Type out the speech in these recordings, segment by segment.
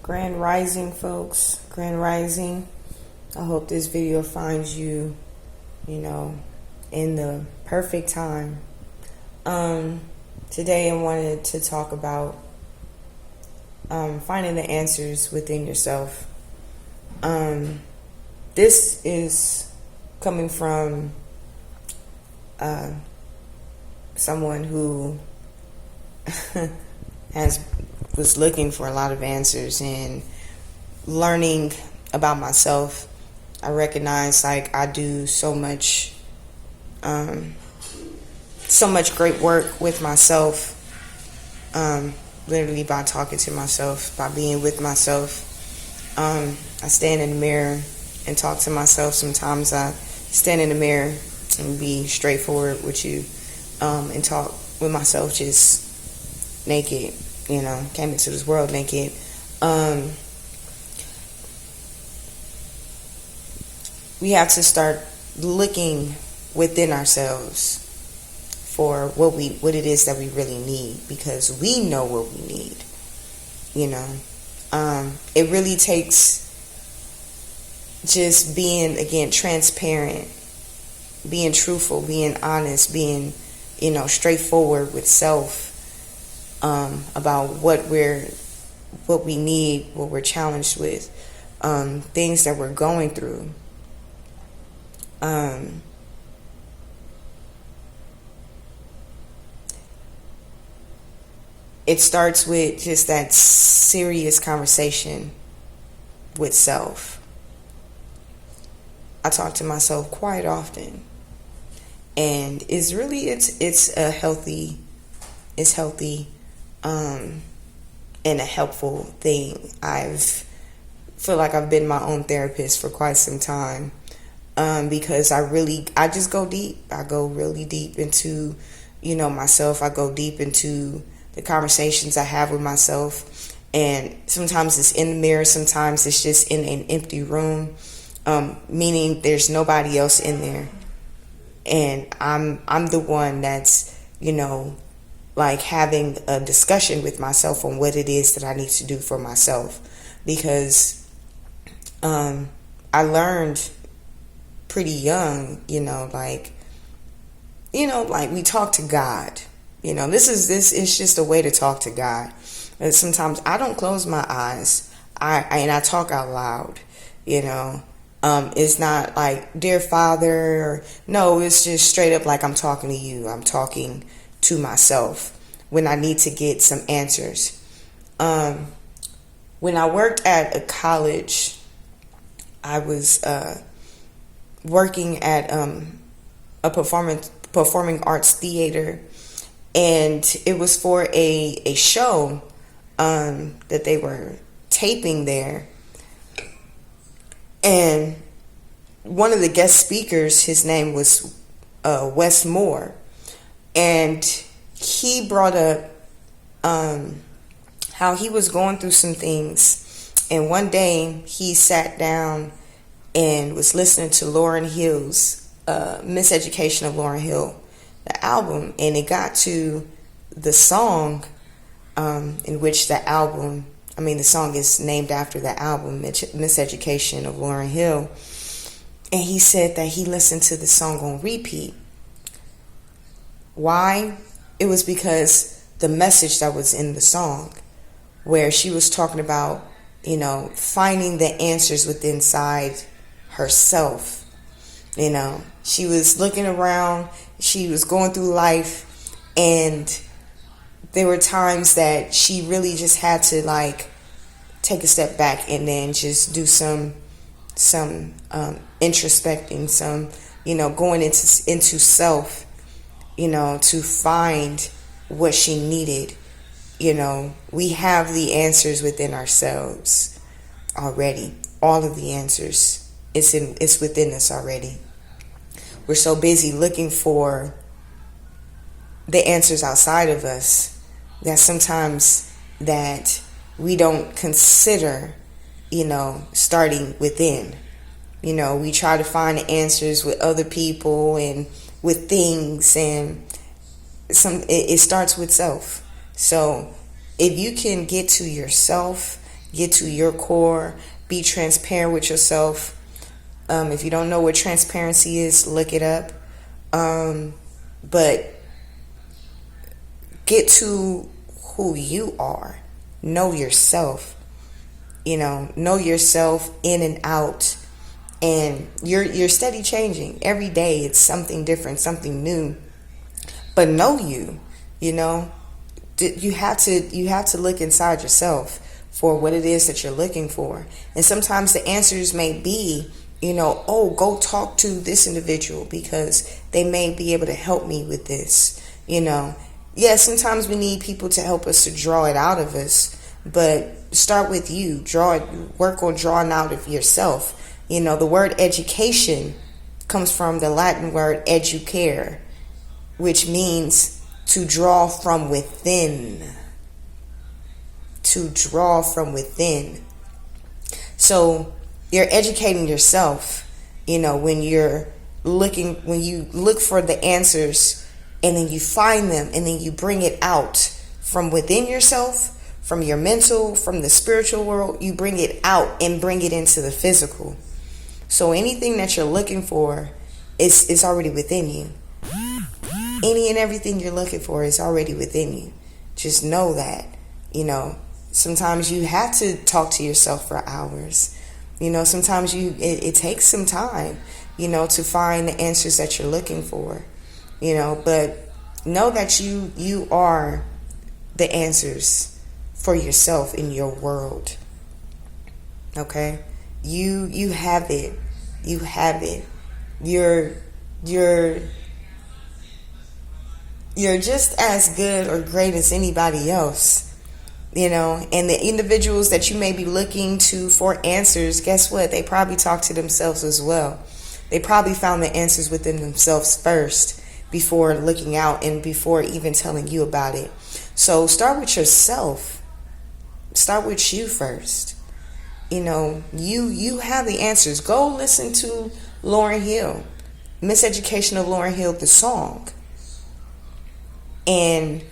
Grand Rising, folks. Grand Rising. I hope this video finds you, in the perfect time. Today I wanted to talk about finding the answers within yourself. This is coming from someone who was looking for a lot of answers and learning about myself. I recognize I do so much great work with myself, literally by talking to myself, by being with myself. I stand in the mirror and talk to myself. Sometimes I stand in the mirror and be straightforward with you, and talk with myself just naked. Came into this world naked. We have to start looking within ourselves for what it is that we really need, because we know what we need. It really takes just being, again, transparent, being truthful, being honest, being, straightforward with self, about what we need, what we're challenged with, things that we're going through. It starts with just that serious conversation with self. I talk to myself quite often, and it's healthy, and a helpful thing. Feel like I've been my own therapist for quite some time, because I just go deep. I go really deep into, myself. I go deep into the conversations I have with myself, and sometimes it's in the mirror, sometimes it's just in an empty room, meaning there's nobody else in there, and I'm the one that's, having a discussion with myself on what it is that I need to do for myself, because I learned pretty young, we talk to God. This is just a way to talk to God. And sometimes I don't close my eyes. I talk out loud. It's not like, dear Father. No, it's just straight up like I'm talking to you. I'm talking to myself when I need to get some answers. When I worked at a college, I was working at a performing arts theater. And it was for a show that they were taping there. And one of the guest speakers, his name was Wes Moore. And he brought up how he was going through some things. And one day he sat down and was listening to Lauryn Hill's Miseducation of Lauryn Hill, the album, and it got to the song in which the song is named after the album, Miseducation of Lauryn Hill. And he said that he listened to the song on repeat. Why? It was because the message that was in the song, where she was talking about, finding the answers within inside herself. She was looking around, she was going through life, and there were times that she really just had to take a step back and then just do some introspecting, some going into self, to find what she needed. We have the answers within ourselves already. All of the answers, it's within us already. We're so busy looking for the answers outside of us that sometimes that we don't consider, starting within. We try to find the answers with other people and with things, and it starts with self. So if you can get to yourself get to your core, be transparent with yourself. If you don't know what transparency is, look it up. But get to who you are. Know yourself. Know yourself in and out. And you're steady changing. Every day it's something different, something new. But know you. You have to look inside yourself for what it is that you're looking for. And sometimes the answers may be, go talk to this individual because they may be able to help me with this. Sometimes we need people to help us to draw it out of us, but start with you. Work on drawing out of yourself. The word education comes from the Latin word educare, which means to draw from within. To draw from within. So you're educating yourself, when you look for the answers and then you find them and then you bring it out from within yourself, from your mental, from the spiritual world, you bring it out and bring it into the physical. So anything that you're looking for is already within you. Any and everything you're looking for is already within you. Just know that, sometimes you have to talk to yourself for hours. Sometimes it takes some time, to find the answers that you're looking for, but know that you are the answers for yourself in your world. Okay? You have it. You have it. You're just as good or great as anybody else. And the individuals that you may be looking to for answers, guess what? They probably talk to themselves as well. They probably found the answers within themselves first before looking out and before even telling you about it. So start with yourself. Start with you first. You have the answers. Go listen to Lauryn Hill, Miseducation of Lauryn Hill, the song. And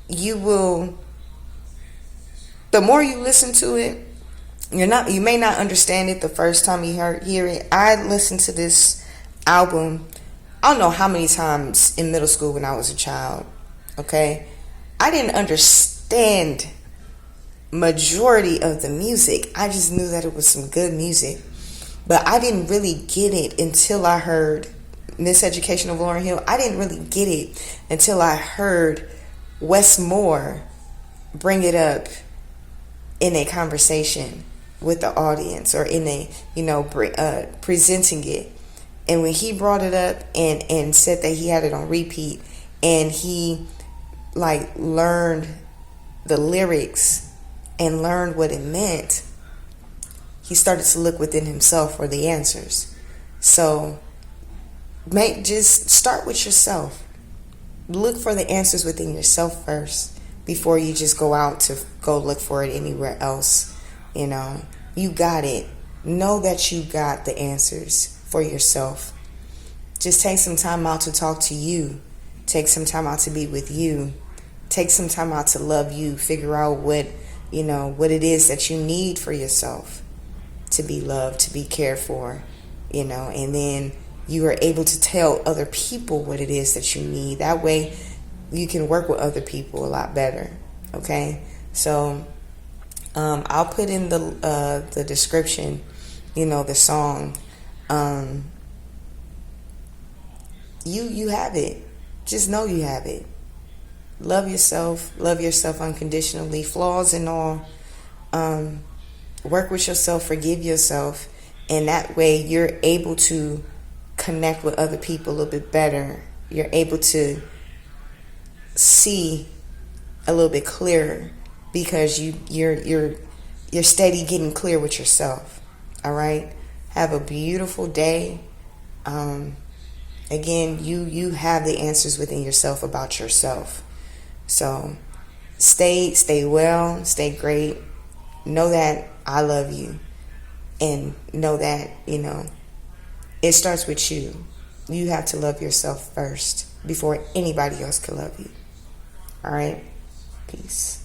you will, the more you listen to it, you may not understand it the first time you hear it. I listened to this album, I don't know how many times in middle school when I was a child. Okay? I didn't understand majority of the music. I just knew that it was some good music. But I didn't really get it until I heard Miseducation of Lauryn Hill. I didn't really get it until I heard Wes Moore bring it up in a conversation with the audience, or in a presenting it. And when he brought it up and said that he had it on repeat, and he learned the lyrics and learned what it meant, he started to look within himself for the answers. So just start with yourself. Look for the answers within yourself first before you just go out to go look for it anywhere else. You got it. Know that you got the answers for yourself. Just take some time out to talk to you. Take some time out to be with you. Take some time out to love you. Figure out what it is that you need for yourself to be loved, to be cared for, and then you are able to tell other people what it is that you need. That way you can work with other people a lot better. Okay? So I'll put in the description, the song. You have it. Just know you have it. Love yourself unconditionally, flaws and all. Work with yourself, forgive yourself, and that way you're able to connect with other people a little bit better. You're able to see a little bit clearer because you're steady getting clear with yourself. All right? Have a beautiful day. Again, you have the answers within yourself about yourself. So stay well, stay great. Know that I love you, and know that, it starts with you. You have to love yourself first before anybody else can love you. All right? Peace.